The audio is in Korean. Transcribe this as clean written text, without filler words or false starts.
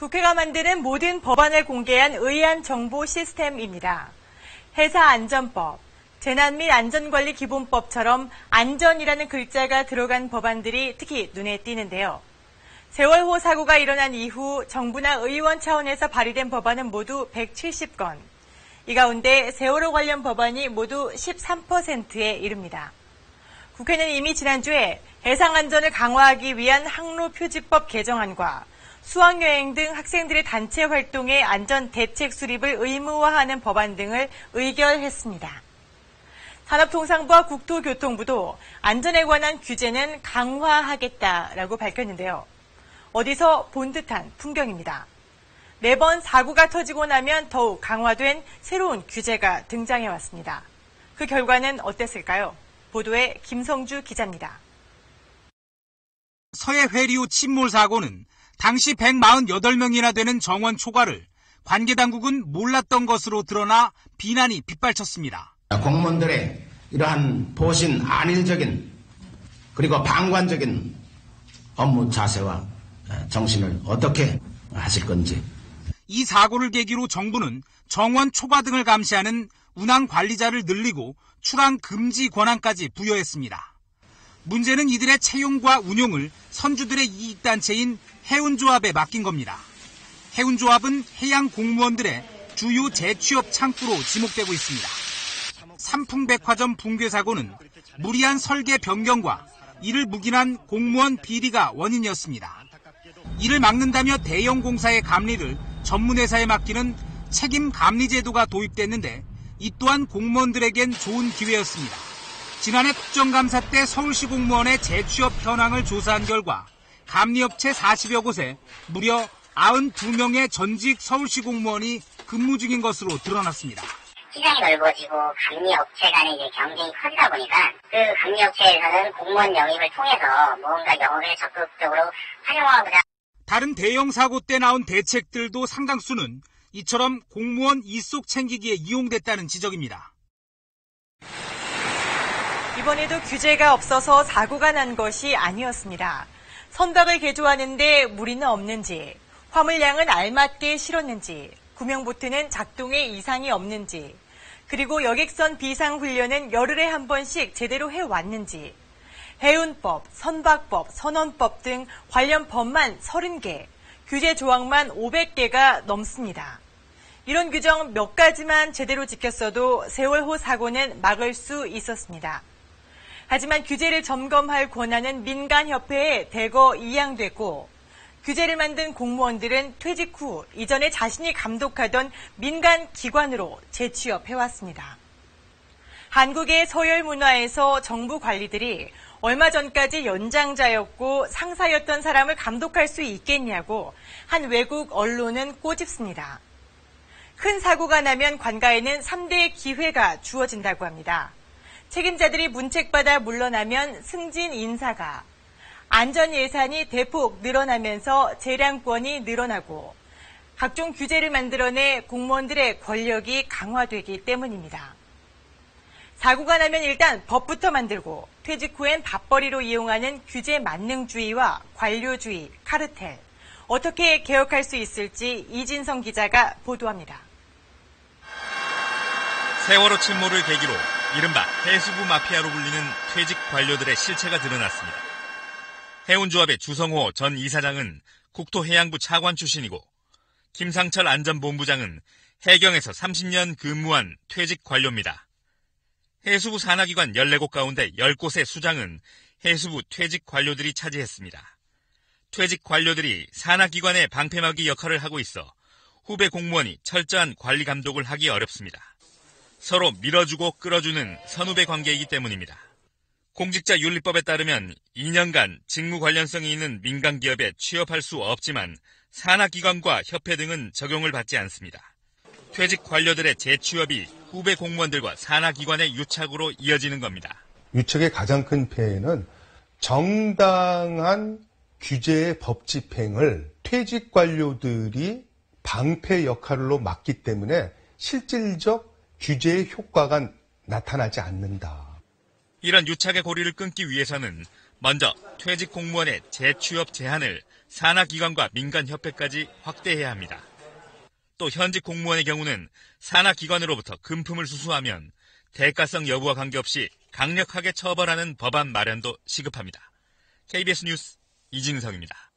국회가 만드는 모든 법안을 공개한 의안 정보 시스템입니다. 회사안전법, 재난 및 안전관리 기본법처럼 안전이라는 글자가 들어간 법안들이 특히 눈에 띄는데요. 세월호 사고가 일어난 이후 정부나 의원 차원에서 발의된 법안은 모두 170건. 이 가운데 세월호 관련 법안이 모두 13%에 이릅니다. 국회는 이미 지난주에 해상안전을 강화하기 위한 항로표지법 개정안과 수학여행 등 학생들의 단체 활동의 안전 대책 수립을 의무화하는 법안 등을 의결했습니다. 산업통상부와 국토교통부도 안전에 관한 규제는 강화하겠다라고 밝혔는데요. 어디서 본 듯한 풍경입니다. 매번 사고가 터지고 나면 더욱 강화된 새로운 규제가 등장해왔습니다. 그 결과는 어땠을까요? 보도에 김성주 기자입니다. 서해 회리호 침몰 사고는 당시 148명이나 되는 정원 초과를 관계당국은 몰랐던 것으로 드러나 비난이 빗발쳤습니다. 공무원들의 이러한 보신 안일적인 그리고 방관적인 업무 자세와 정신을 어떻게 하실 건지. 이 사고를 계기로 정부는 정원 초과 등을 감시하는 운항 관리자를 늘리고 출항 금지 권한까지 부여했습니다. 문제는 이들의 채용과 운용을 선주들의 이익단체인 해운조합에 맡긴 겁니다. 해운조합은 해양 공무원들의 주요 재취업 창구로 지목되고 있습니다. 삼풍백화점 붕괴 사고는 무리한 설계 변경과 이를 묵인한 공무원 비리가 원인이었습니다. 이를 막는다며 대형 공사의 감리를 전문회사에 맡기는 책임 감리 제도가 도입됐는데 이 또한 공무원들에겐 좋은 기회였습니다. 지난해 국정감사 때 서울시 공무원의 재취업 현황을 조사한 결과 감리업체 40여 곳에 무려 92명의 전직 서울시 공무원이 근무 중인 것으로 드러났습니다. 시장이 넓어지고 감리업체 간의 경쟁이 커지다 보니까 그 감리업체에서는 공무원 영입을 통해서 뭔가 영업에 적극적으로 활용하고자. 다른 대형 사고 때 나온 대책들도 상당수는 이처럼 공무원 입속 챙기기에 이용됐다는 지적입니다. 이번에도 규제가 없어서 사고가 난 것이 아니었습니다. 선박을 개조하는데 무리는 없는지, 화물량은 알맞게 실었는지, 구명보트는 작동에 이상이 없는지, 그리고 여객선 비상훈련은 열흘에 한 번씩 제대로 해왔는지, 해운법, 선박법, 선원법 등 관련 법만 30개, 규제 조항만 500개가 넘습니다. 이런 규정 몇 가지만 제대로 지켰어도 세월호 사고는 막을 수 있었습니다. 하지만 규제를 점검할 권한은 민간협회에 대거 이양됐고 규제를 만든 공무원들은 퇴직 후 이전에 자신이 감독하던 민간 기관으로 재취업해왔습니다. 한국의 서열 문화에서 정부 관리들이 얼마 전까지 연장자였고 상사였던 사람을 감독할 수 있겠냐고 한 외국 언론은 꼬집습니다. 큰 사고가 나면 관가에는 3대 기회가 주어진다고 합니다. 책임자들이 문책받아 물러나면 승진 인사가, 안전 예산이 대폭 늘어나면서 재량권이 늘어나고 각종 규제를 만들어내 공무원들의 권력이 강화되기 때문입니다. 사고가 나면 일단 법부터 만들고 퇴직 후엔 밥벌이로 이용하는 규제 만능주의와 관료주의, 카르텔. 어떻게 개혁할 수 있을지 이진성 기자가 보도합니다. 세월호 침몰을 계기로 이른바 해수부 마피아로 불리는 퇴직 관료들의 실체가 드러났습니다. 해운조합의 주성호 전 이사장은 국토해양부 차관 출신이고 김상철 안전본부장은 해경에서 30년 근무한 퇴직 관료입니다. 해수부 산하기관 14곳 가운데 10곳의 수장은 해수부 퇴직 관료들이 차지했습니다. 퇴직 관료들이 산하기관의 방패막이 역할을 하고 있어 후배 공무원이 철저한 관리 감독을 하기 어렵습니다. 서로 밀어주고 끌어주는 선후배 관계이기 때문입니다. 공직자윤리법에 따르면 2년간 직무 관련성이 있는 민간기업에 취업할 수 없지만 산하기관과 협회 등은 적용을 받지 않습니다. 퇴직 관료들의 재취업이 후배 공무원들과 산하기관의 유착으로 이어지는 겁니다. 유착의 가장 큰 폐해는 정당한 규제의 법 집행을 퇴직 관료들이 방패 역할로 맡기 때문에 실질적 규제의 효과가 나타나지 않는다. 이런 유착의 고리를 끊기 위해서는 먼저 퇴직 공무원의 재취업 제한을 산하기관과 민간협회까지 확대해야 합니다. 또 현직 공무원의 경우는 산하기관으로부터 금품을 수수하면 대가성 여부와 관계없이 강력하게 처벌하는 법안 마련도 시급합니다. KBS 뉴스 이진성입니다.